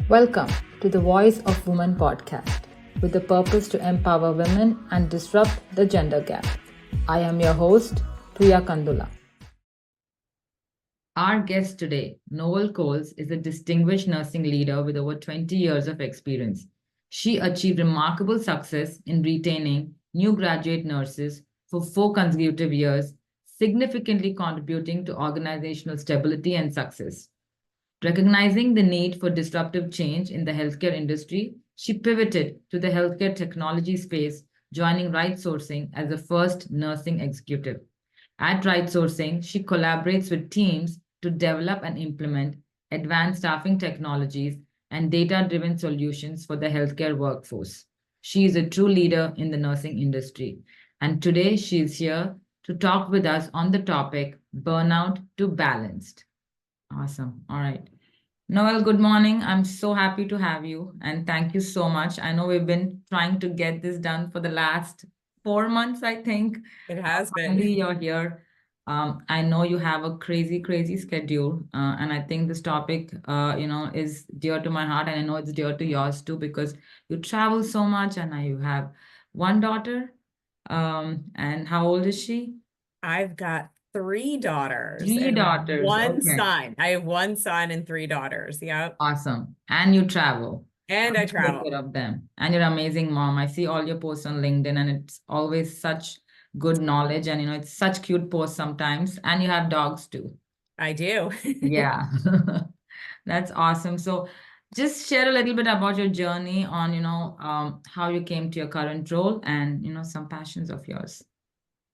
Welcome to the Voice of Women podcast with the purpose to empower women and disrupt the gender gap. I am your host, Priya Kandula. Our guest today, Noelle Kohles, is a distinguished nursing leader with over 20 years of experience. She achieved remarkable success in retaining new graduate nurses for 4 consecutive years, significantly contributing to organizational stability and success. Recognizing the need for disruptive change in the healthcare industry, she pivoted to the healthcare technology space, joining RightSourcing as the first nursing executive. At RightSourcing, she collaborates with teams to develop and implement advanced staffing technologies and data-driven solutions for the healthcare workforce. She is a true leader in the nursing industry. And today she is here to talk with us on the topic Burnout to Balanced. Awesome. All right. Noelle, good morning. I'm so happy to have you and thank you so much. I know we've been trying to get this done for the last 4 months, I think. It has been. Finally, you're here. I know you have a crazy, crazy schedule, and I think this topic, is dear to my heart, and I know it's dear to yours too because you travel so much, and now you have one daughter. And how old is she? I've got 3 daughters. Three and daughters. One Okay. son. I have one son and 3 daughters. Yep. Awesome. And you travel. And I Take travel. care of them. And you're an amazing mom. I see all your posts on LinkedIn, and it's always such good knowledge. And it's such cute posts sometimes. And you have dogs too. I do. Yeah. That's awesome. So just share a little bit about your journey on, how you came to your current role and, some passions of yours.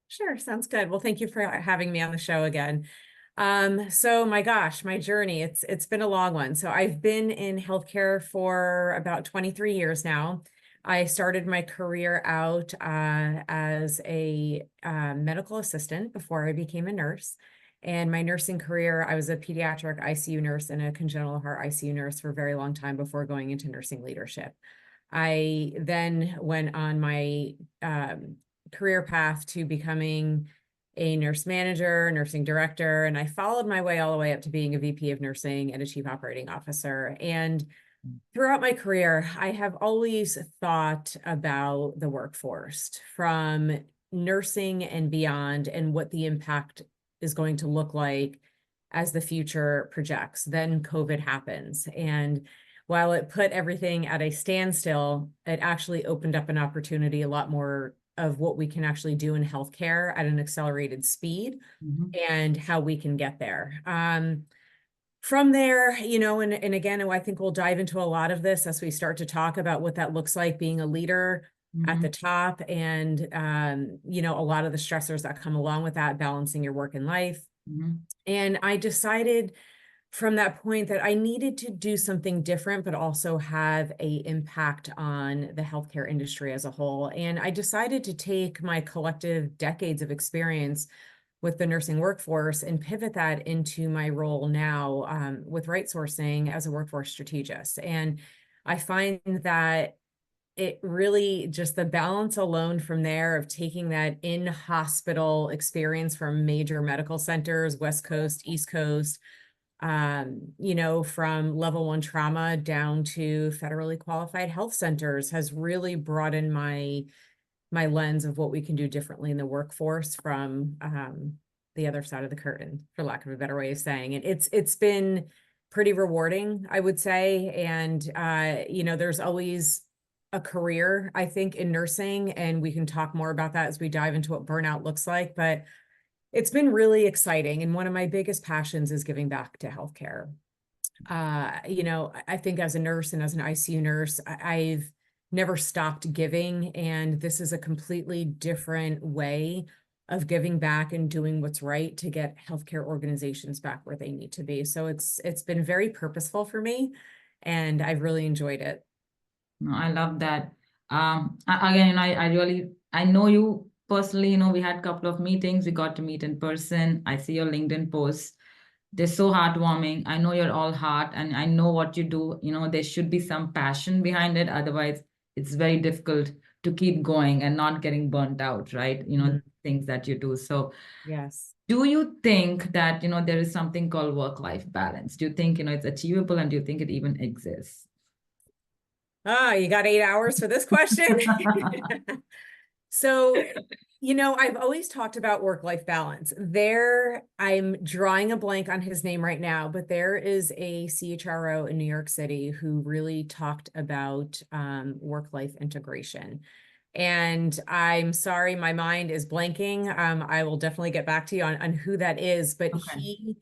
Sure, sounds good. Well, thank you for having me on the show again. So my gosh, my journey, it's been a long one. So I've been in healthcare for about 23 years now. I started my career out as a medical assistant before I became a nurse. And my nursing career, I was a pediatric ICU nurse and a congenital heart ICU nurse for a very long time before going into nursing leadership. I then went on my career path to becoming a nurse manager, nursing director, and I followed my way all the way up to being a VP of nursing and a chief operating officer. And throughout my career, I have always thought about the workforce from nursing and beyond and what the impact is going to look like as the future projects. Then COVID happens. And while it put everything at a standstill, it actually opened up an opportunity, a lot more of what we can actually do in healthcare at an accelerated speed and how we can get there. From there, and again, I think we'll dive into a lot of this as we start to talk about what that looks like being a leader at the top and, a lot of the stressors that come along with that, balancing your work and life. And I decided from that point that I needed to do something different, but also have an impact on the healthcare industry as a whole. And I decided to take my collective decades of experience with the nursing workforce and pivot that into my role now with RightSourcing as a workforce strategist. And I find that it really just the balance alone from there of taking that in-hospital experience from major medical centers, West Coast, East Coast, from level 1 trauma down to federally qualified health centers has really broadened my lens of what we can do differently in the workforce from the other side of the curtain, for lack of a better way of saying it. It's been pretty rewarding, I would say. And, there's always a career, I think, in nursing, and we can talk more about that as we dive into what burnout looks like. But it's been really exciting. And one of my biggest passions is giving back to healthcare. I think as a nurse and as an ICU nurse, I've never stopped giving. And this is a completely different way of giving back and doing what's right to get healthcare organizations back where they need to be. So it's been very purposeful for me, and I've really enjoyed it. No, I love that. Again, I know you personally. We had a couple of meetings. We got to meet in person. I see your LinkedIn posts. They're so heartwarming. I know you're all heart, and I know what you do. There should be some passion behind it. Otherwise, it's very difficult to keep going and not getting burnt out, right? Things that you do. So yes. Do you think that, there is something called work-life balance? Do you think, it's achievable, and do you think it even exists? You got 8 hours for this question? So, I've always talked about work-life balance. I'm drawing a blank on his name right now, but there is a CHRO in New York City who really talked about work-life integration. And I'm sorry, my mind is blanking. I will definitely get back to you on who that is, but Okay.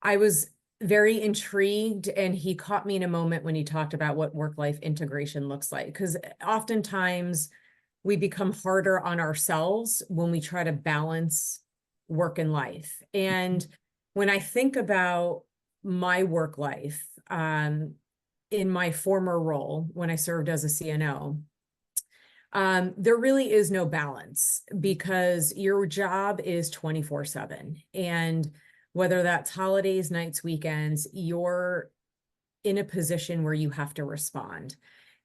I was very intrigued, and he caught me in a moment when he talked about what work-life integration looks like. Because oftentimes we become harder on ourselves when we try to balance work and life. And when I think about my work life, in my former role, when I served as a CNO, there really is no balance because your job is 24/7. And whether that's holidays, nights, weekends, you're in a position where you have to respond.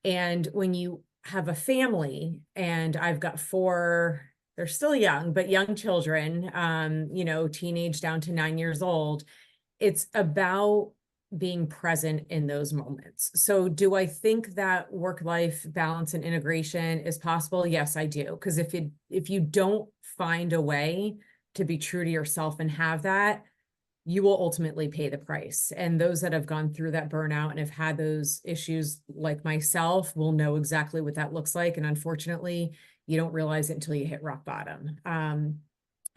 And when you have a family, and I've got four, they're still young, but young children, teenage down to 9 years old, it's about being present in those moments. So do I think that work-life balance and integration is possible? Yes, I do. Because if you don't find a way to be true to yourself and have that, you will ultimately pay the price. And those that have gone through that burnout and have had those issues like myself will know exactly what that looks like. And unfortunately, you don't realize it until you hit rock bottom.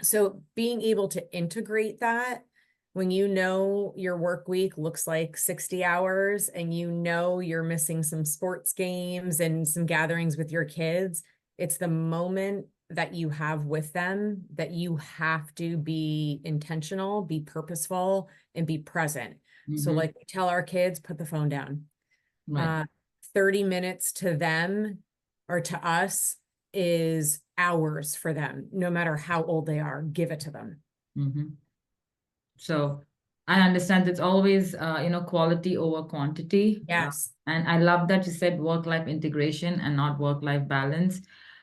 So being able to integrate that when your work week looks like 60 hours and you're missing some sports games and some gatherings with your kids, it's the moment that you have with them that you have to be intentional, be purposeful, and be present. So like we tell our kids, put the phone down. Right. 30 minutes to them or to us is hours for them, no matter how old they are. Give it to them. So I understand it's always, quality over quantity. Yes. And I love that you said work-life integration and not work-life balance.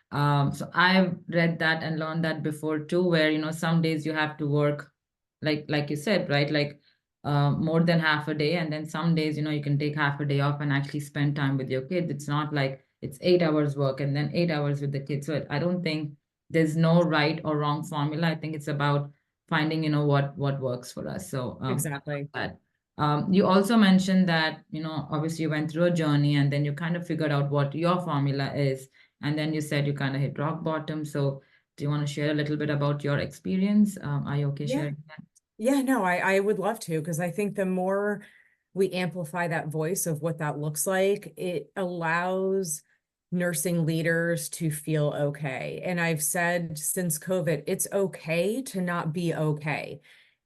So I've read that and learned that before too, where, some days you have to work, like you said, right? Like more than half a day. And then some days, you can take half a day off and actually spend time with your kids. It's not like it's 8 hours work and then 8 hours with the kids. So I don't think there's no right or wrong formula. I think it's about finding, what works for us. So Exactly. that. You also mentioned that, obviously you went through a journey and then you kind of figured out what your formula is. And then you said you kind of hit rock bottom. So do you want to share a little bit about your experience? Are you okay Yeah. sharing that? Yeah, no, I would love to, because I think the more we amplify that voice of what that looks like, it allows nursing leaders to feel okay. And I've said since COVID, it's okay to not be okay.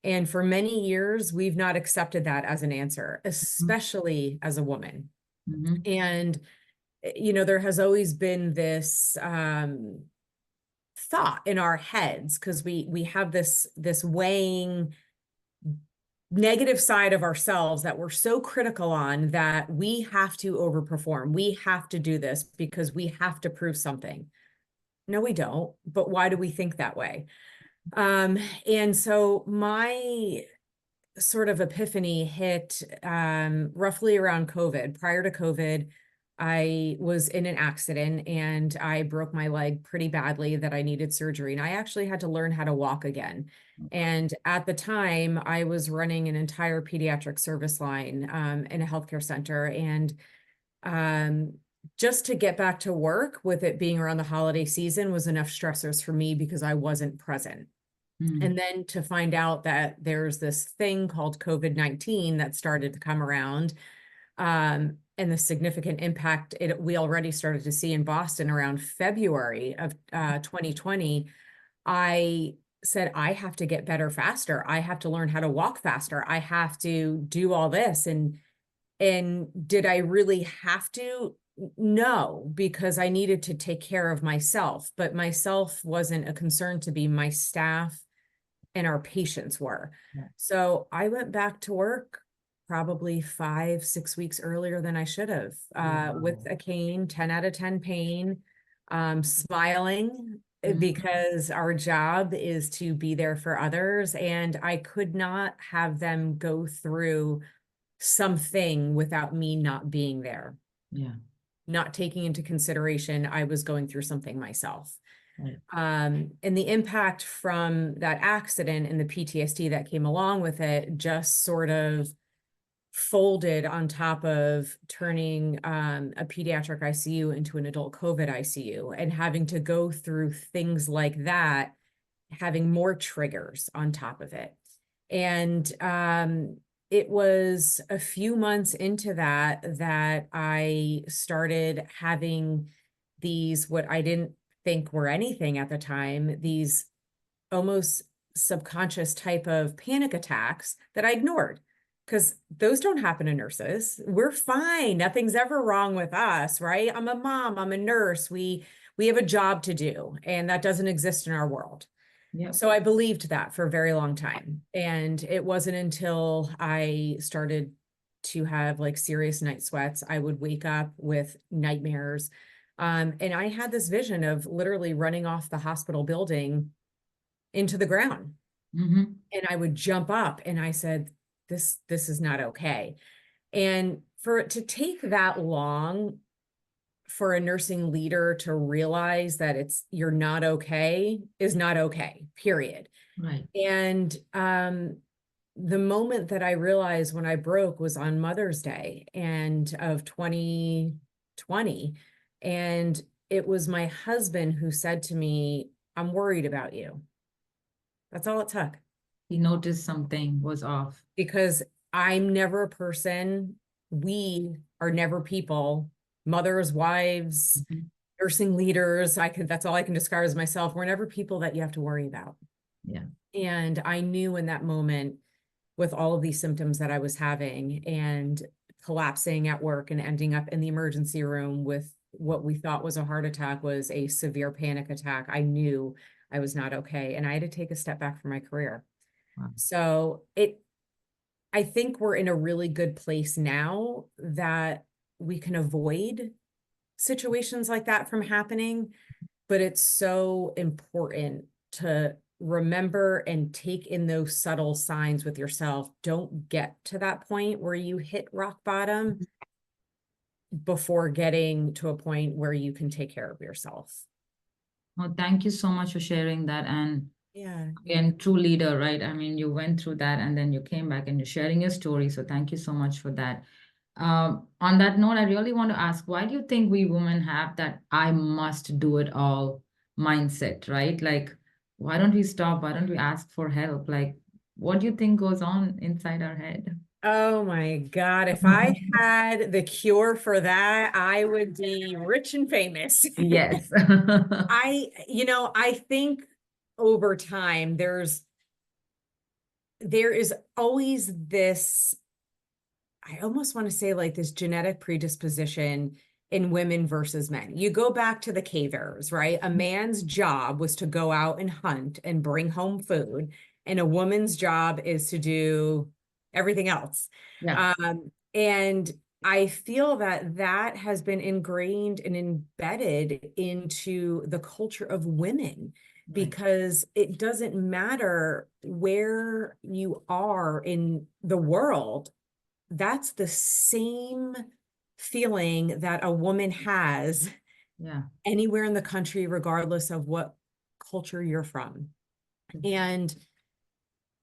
And for many years, we've not accepted that as an answer, especially as a woman. Mm-hmm. And, there has always been this thought in our heads, because we have this weighing negative side of ourselves that we're so critical on, that we have to overperform. We have to do this because we have to prove something. No, we don't. But why do we think that way? And so my sort of epiphany hit roughly around COVID. Prior to COVID, I was in an accident and I broke my leg pretty badly that I needed surgery. And I actually had to learn how to walk again. And at the time, I was running an entire pediatric service line in a healthcare center. And just to get back to work, with it being around the holiday season, was enough stressors for me because I wasn't present. And then to find out that there's this thing called COVID-19 that started to come around, and the significant impact we already started to see in Boston around February of 2020, I said, I have to get better faster. I have to learn how to walk faster. I have to do all this. And did I really have to? No, because I needed to take care of myself, but myself wasn't a concern to be. My staff and our patients were. Yeah. So I went back to work probably 5-6 weeks earlier than I should have, with a cane, 10 out of 10 pain, smiling, because our job is to be there for others. And I could not have them go through something without me not being there. Yeah. not taking into consideration I was going through something myself. Right. And the impact from that accident and the PTSD that came along with it just sort of folded on top of turning a pediatric ICU into an adult COVID ICU and having to go through things like that, having more triggers on top of it. And it was a few months into that I started having these, what I didn't think were anything at the time, these almost subconscious type of panic attacks that I ignored, because those don't happen to nurses. We're fine. Nothing's ever wrong with us, right? I'm a mom, I'm a nurse. We have a job to do, and that doesn't exist in our world. Yeah. So I believed that for a very long time. And it wasn't until I started to have like serious night sweats, I would wake up with nightmares. And I had this vision of literally running off the hospital building into the ground. Mm-hmm. And I would jump up, and I said, this is not okay. And for it to take that long for a nursing leader to realize that you're not okay is not okay, period. Right. And the moment that I realized when I broke was on Mother's Day of 2020. And it was my husband who said to me, I'm worried about you. That's all it took. He noticed something was off. Because I'm never a person, we are never people, mothers, wives, Mm-hmm. nursing leaders. That's all I can describe as myself. We're never people that you have to worry about. Yeah. And I knew in that moment, with all of these symptoms that I was having and collapsing at work and ending up in the emergency room with what we thought was a heart attack was a severe panic attack, I knew I was not okay. And I had to take a step back from my career. Wow. So I think we're in a really good place now that we can avoid situations like that from happening, but it's so important to remember and take in those subtle signs with yourself. Don't get to that point where you hit rock bottom before getting to a point where you can take care of yourself. Well, thank you so much for sharing that. And Yeah. again, true leader, right? I mean, you went through that and then you came back and you're sharing your story. So thank you so much for that. On that note, I really want to ask, why do you think we women have that I must do it all mindset, right? Like, why don't we stop? Why don't we ask for help? Like, what do you think goes on inside our head? Oh my God. If I had the cure for that, I would be rich and famous. Yes. I think over time, there is always this, I almost want to say like this genetic predisposition in women versus men. You go back to the cave eras, right? A man's job was to go out and hunt and bring home food, and a woman's job is to do everything else. Yeah. And I feel that has been ingrained and embedded into the culture of women, because it doesn't matter where you are in the world. That's the same feeling that a woman has Yeah. anywhere in the country, regardless of what culture you're from. And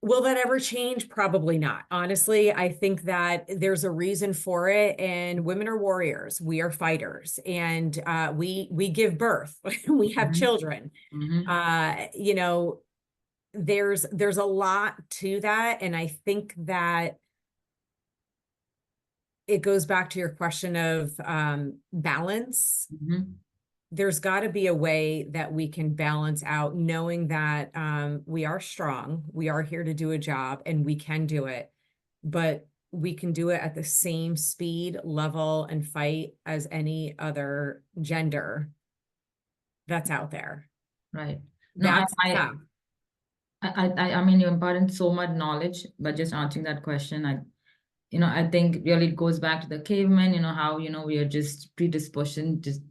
will that ever change? Probably not. Honestly, I think that there's a reason for it, and women are warriors. We are fighters, and we give birth. We have children. Mm-hmm. There's a lot to that, and I think that it goes back to your question of balance. Mm-hmm. There's got to be a way that we can balance out, knowing that we are strong, we are here to do a job, and we can do it, but we can do it at the same speed, level, and fight as any other gender that's out there. Right. No, That's tough. I mean, you imparted so much knowledge, but just answering that question, I think really it goes back to the cavemen, how, we are just predisposed, just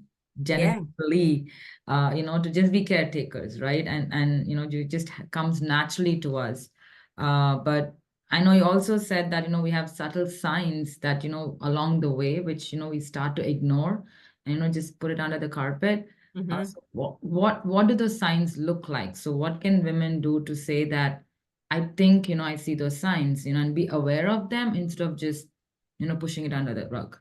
genetically, to just be caretakers, right? And it just comes naturally to us. But I know you also said that, we have subtle signs that, along the way, which, we start to ignore. and just put it under the carpet. Mhm. So what do those signs look like? So what can women do to say that I think, I see those signs, and be aware of them instead of just, pushing it under the rug?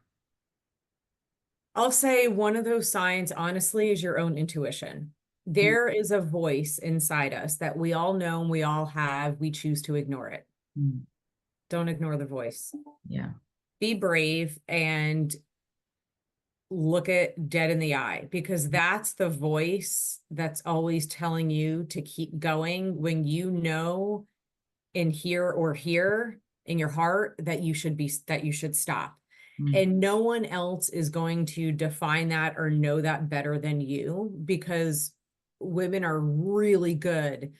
I'll say one of those signs, honestly, is your own intuition. There is a voice inside us that we all know and we all have. We choose to ignore it. Mm. Don't ignore the voice. Yeah. Be brave and look it dead in the eye, because that's the voice that's always telling you to keep going when you know in here in your heart that you should stop. Mm. And no one else is going to define that or know that better than you, because women are really good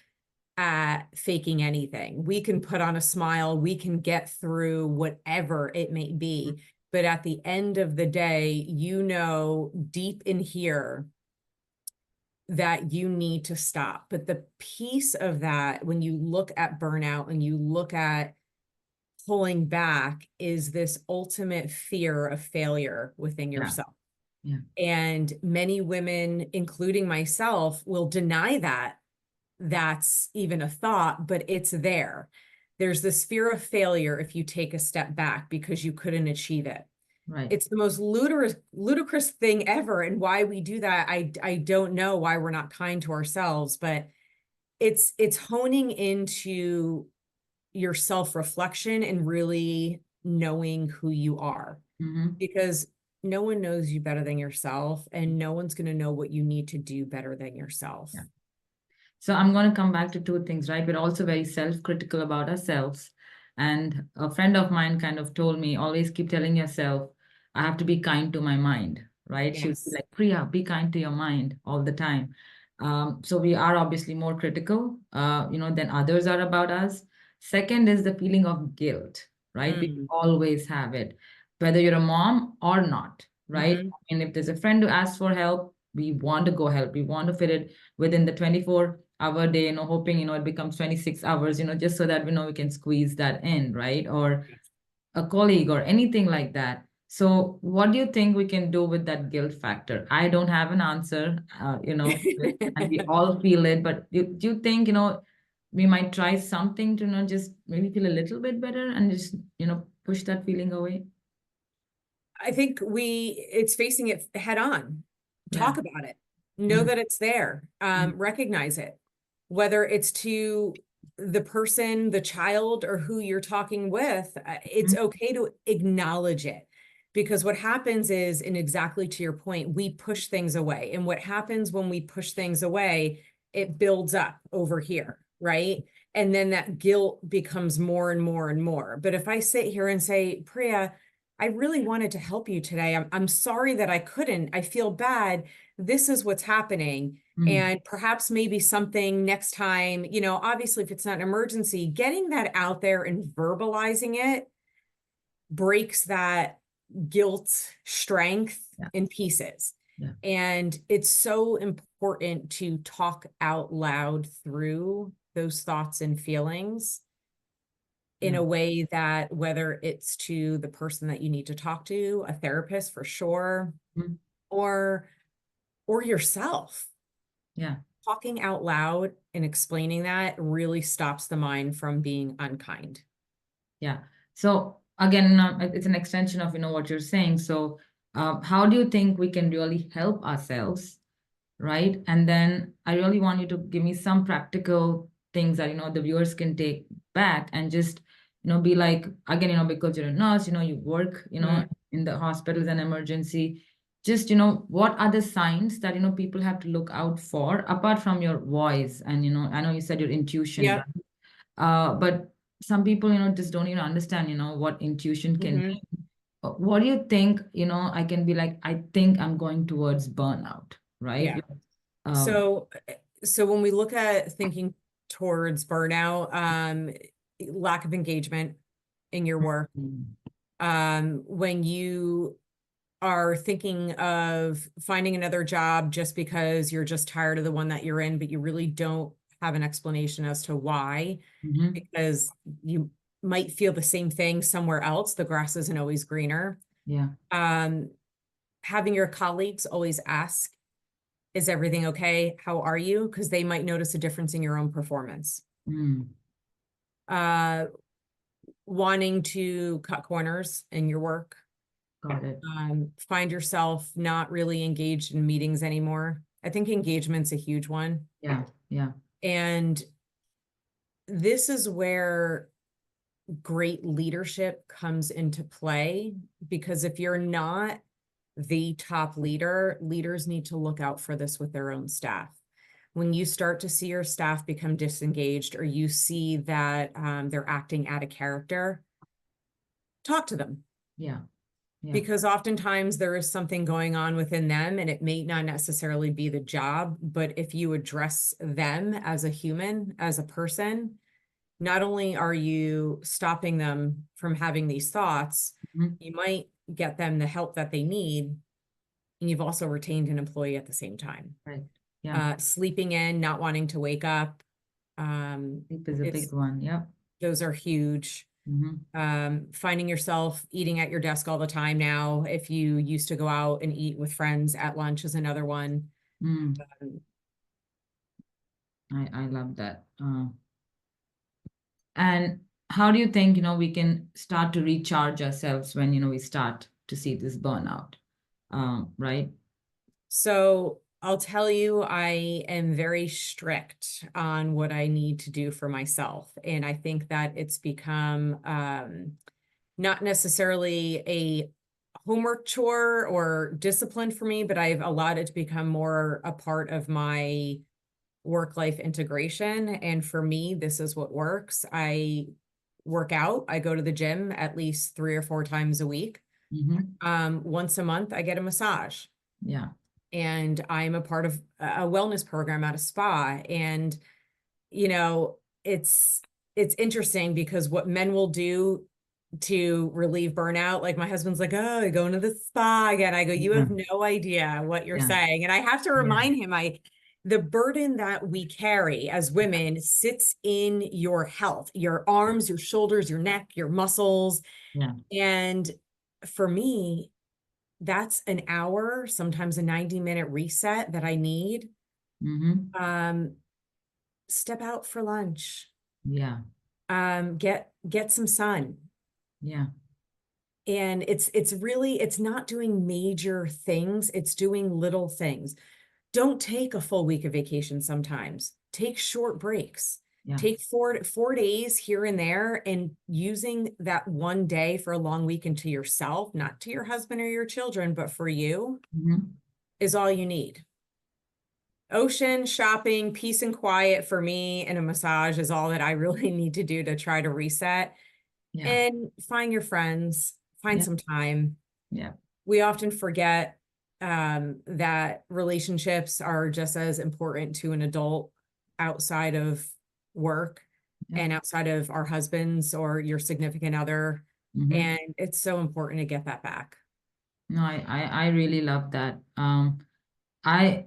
at faking anything. We can put on a smile, we can get through whatever it may be. But at the end of the day, deep in here that you need to stop. But the piece of that, when you look at burnout and you look at pulling back, is this ultimate fear of failure within Yeah. yourself. Yeah. And many women, including myself, will deny that that's even a thought, but it's there. There's this fear of failure if you take a step back because you couldn't achieve it. Right. It's the most ludicrous thing ever. And why we do that, I don't know why we're not kind to ourselves, but it's honing into your self-reflection and really knowing who you are, because no one knows you better than yourself, and no one's going to know what you need to do better than yourself. Yeah. So I'm going to come back to two things, right? We're also very self-critical about ourselves. And a friend of mine kind of told me, always keep telling yourself, I have to be kind to my mind, right? She would be Yes. like, Priya, be kind to your mind all the time. So we are obviously more critical, than others are about us. Second is the feeling of guilt, right? We always have it, whether you're a mom or not, right? And if there's a friend who asks for help, we want to go help. We want to fit it within the 24-hour day, hoping, it becomes 26 hours, just so that we can squeeze that in, right? Or a colleague or anything like that. So what do you think we can do with that guilt factor? I don't have an answer, and we all feel it, but do you think, we might try something to, just maybe feel a little bit better and just, push that feeling away? I think it's facing it head on. Talk Yeah. about it. Know that it's there. Mm. Recognize it. Whether it's to the person, the child, or who you're talking with, it's okay to acknowledge it. Because what happens is, and exactly to your point, we push things away. And what happens when we push things away, it builds up over here, right? And then that guilt becomes more and more and more. But if I sit here and say, Priya, I really wanted to help you today. I'm sorry that I couldn't. I feel bad. This is what's happening. And perhaps maybe something next time, obviously if it's not an emergency, getting that out there and verbalizing it breaks that guilt strength in pieces. Yeah. And it's so important to talk out loud through those thoughts and feelings in a way that, whether it's to the person that you need to talk to, a therapist for sure, or yourself. Yeah. Talking out loud and explaining that really stops the mind from being unkind. Yeah. So again, it's an extension of, what you're saying. So how do you think we can really help ourselves, right? And then I really want you to give me some practical things that, the viewers can take back and just, be like, again, because you're a nurse, you work, in the hospitals and emergency, just, what are the signs that, people have to look out for apart from your voice? And, I know you said your intuition, Yeah. but some people, just don't even understand, what intuition can mean. What do you think, I can be like, I think I'm going towards burnout, right? Yeah. So when we look at thinking towards burnout, lack of engagement in your work, when you are thinking of finding another job just because you're just tired of the one that you're in, but you really don't have an explanation as to why, because you might feel the same thing somewhere else. The grass isn't always greener. Yeah. having your colleagues always ask, is everything okay? How are you? Because they might notice a difference in your own performance. Mm, Wanting to cut corners in your work. got it. Find yourself not really engaged in meetings anymore. I think engagement's a huge one. Yeah, yeah. And this is where great leadership comes into play, because if you're not the top leader, leaders need to look out for this with their own staff. When you start to see your staff become disengaged, or you see that they're acting out of character, talk to them. Yeah. Yeah. Because oftentimes there is something going on within them, and it may not necessarily be the job, but if you address them as a human, as a person, not only are you stopping them from having these thoughts, you might get them the help that they need, and you've also retained an employee at the same time. Right. Yeah. Sleeping in, not wanting to wake up. Sleep is a big one. Yeah. Those are huge. Finding yourself eating at your desk all the time now. If you used to go out and eat with friends at lunch is another one. I love that. And how do you think, we can start to recharge ourselves when, we start to see this burnout? Right? So I'll tell you, I am very strict on what I need to do for myself. And I think that it's become not necessarily a homework chore or discipline for me, but I've allowed it to become more a part of my work-life integration. And for me, this is what works. I work out. I go to the gym at least 3 or 4 times a week. Once a month, I get a massage. Yeah. And I'm a part of a wellness program at a spa. And, it's interesting because what men will do to relieve burnout, like my husband's like, oh, I go into the spa again. I go, you have no idea what you're saying. And I have to remind him, the burden that we carry as women sits in your health, your arms, your shoulders, your neck, your muscles. Yeah. And for me, that's an hour, sometimes a 90-minute reset that I need. Step out for lunch. Yeah. Get some sun. Yeah. And it's not doing major things. It's doing little things. Don't take a full week of vacation sometimes. Take short breaks. Yeah. Take 4 days here and there, and using that one day for a long weekend to yourself, not to your husband or your children, but for you, is all you need. Ocean, shopping, peace and quiet for me, and a massage is all that I really need to do to try to reset. Yeah. And find your friends, find some time. Yeah. We often forget that relationships are just as important to an adult outside of work and outside of our husbands or your significant other. And it's so important to get that back. No, I really love that. I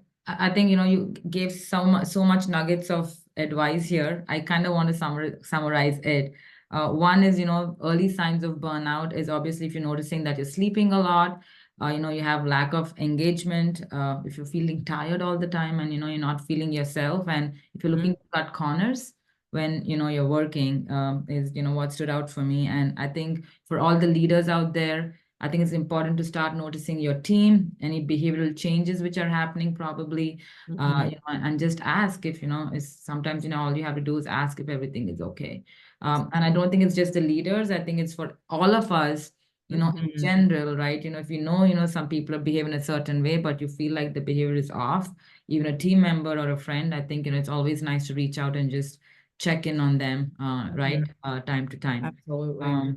think, you gave so much nuggets of advice here. I kind of want to summarize it. One is, early signs of burnout is obviously if you're noticing that you're sleeping a lot, you have lack of engagement, if you're feeling tired all the time and, you're not feeling yourself. And if you're looking to cut corners when, you're working, is, what stood out for me. And I think for all the leaders out there, I think it's important to start noticing your team, any behavioral changes which are happening probably, and just ask if, is sometimes, all you have to do is ask if everything is okay. And I don't think it's just the leaders. I think it's for all of us, in general, right? If some people are behaving a certain way, but you feel like the behavior is off, even a team member or a friend, I think, it's always nice to reach out and just check in on them, right? Time to time. Absolutely.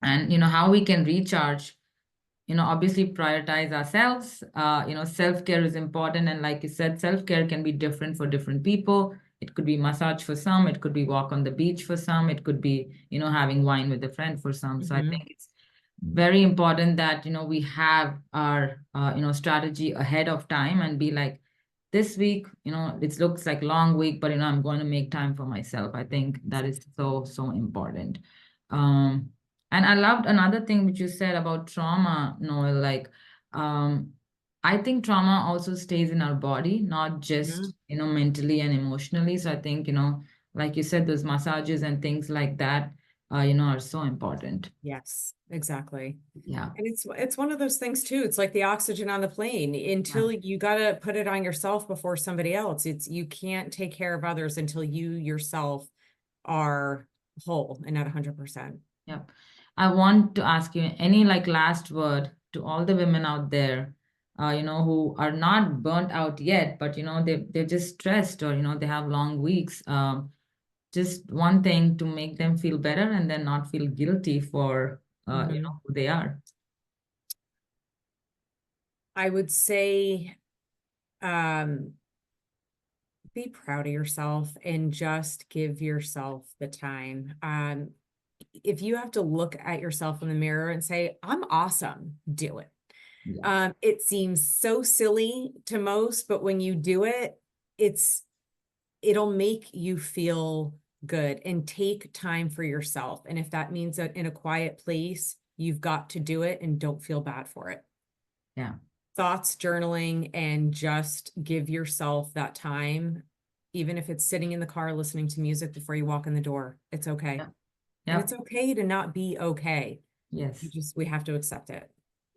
And how we can recharge, obviously prioritize ourselves. Self-care is important, and like you said, self-care can be different for different people. It could be massage for some, it could be walk on the beach for some, it could be having wine with a friend for some. So I think it's very important that we have our strategy ahead of time and be like, this week, it looks like long week, but I'm going to make time for myself. I think that is so important. And I loved another thing which you said about trauma, Noel, like I think trauma also stays in our body, not just, mentally and emotionally. So I think, like you said, those massages and things like that, are so important. Yes, exactly. Yeah. And it's one of those things too. It's like the oxygen on the plane. Until you gotta put it on yourself before somebody else. You can't take care of others until you yourself are whole and at 100%. Yep. I want to ask you any like last word to all the women out there, who are not burnt out yet, but they're just stressed, or they have long weeks. Just one thing to make them feel better and then not feel guilty for who they are. I would say, be proud of yourself and just give yourself the time. If you have to look at yourself in the mirror and say, I'm awesome, do it. Yeah. It seems so silly to most, but when you do it, it'll make you feel good, and take time for yourself. And if that means that in a quiet place, you've got to do it, and don't feel bad for it. Yeah. Thoughts, journaling, and just give yourself that time. Even if it's sitting in the car listening to music before you walk in the door, it's okay. Yeah. And it's okay to not be okay. Yes. We have to accept it.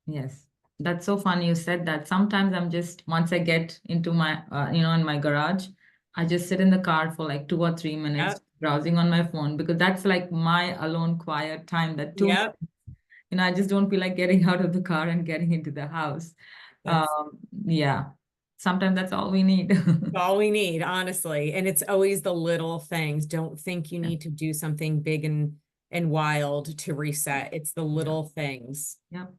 Yes. That's so funny you said that. Sometimes I'm just, once I get into my, in my garage, I just sit in the car for like 2 or 3 minutes browsing on my phone, because that's like my alone quiet time. That 2 minutes, I just don't feel like getting out of the car and getting into the house. Yeah. Sometimes that's all we need. All we need, honestly. And it's always the little things. Don't think you need to do something big and wild to reset. It's the little things. Yep.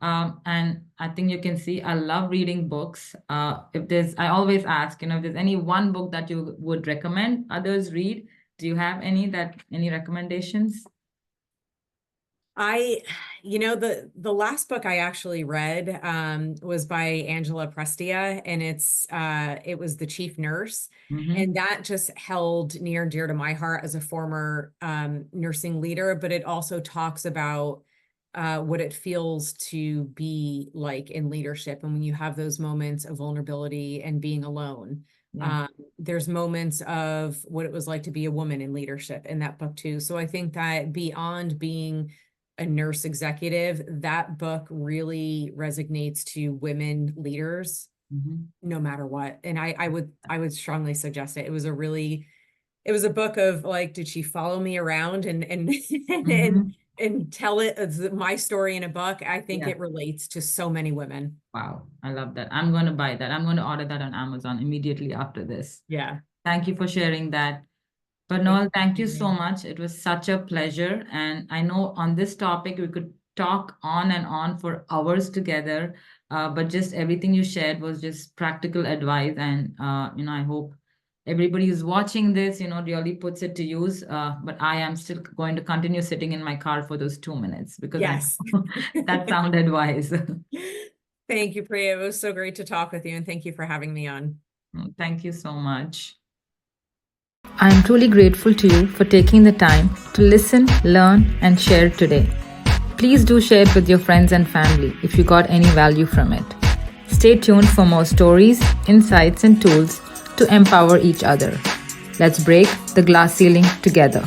And I think you can see I love reading books. I always ask, if there's any one book that you would recommend others read. Do you have any recommendations? The last book I actually read was by Angela Prestia, and it was The Chief Nurse. And that just held near and dear to my heart as a former nursing leader, but it also talks about what it feels to be like in leadership, and when you have those moments of vulnerability and being alone. There's moments of what it was like to be a woman in leadership in that book too. So I think that beyond being a nurse executive, that book really resonates to women leaders, no matter what. And I would strongly suggest it. It was a book of like, did she follow me around and and tell it as my story in a book? I think it relates to so many women. Wow, I love that. I'm going to buy that. I'm going to order that on Amazon immediately after this. Yeah. Thank you for sharing that. But Noelle, thank you so much. It was such a pleasure. And I know on this topic, we could talk on and on for hours together. But just everything you shared was just practical advice. And, I hope everybody who's watching this, really puts it to use. But I am still going to continue sitting in my car for those 2 minutes, because that's sound advice. Thank you, Priya. It was so great to talk with you. And thank you for having me on. Thank you so much. I am truly grateful to you for taking the time to listen, learn, and share today. Please do share it with your friends and family if you got any value from it. Stay tuned for more stories, insights, and tools to empower each other. Let's break the glass ceiling together.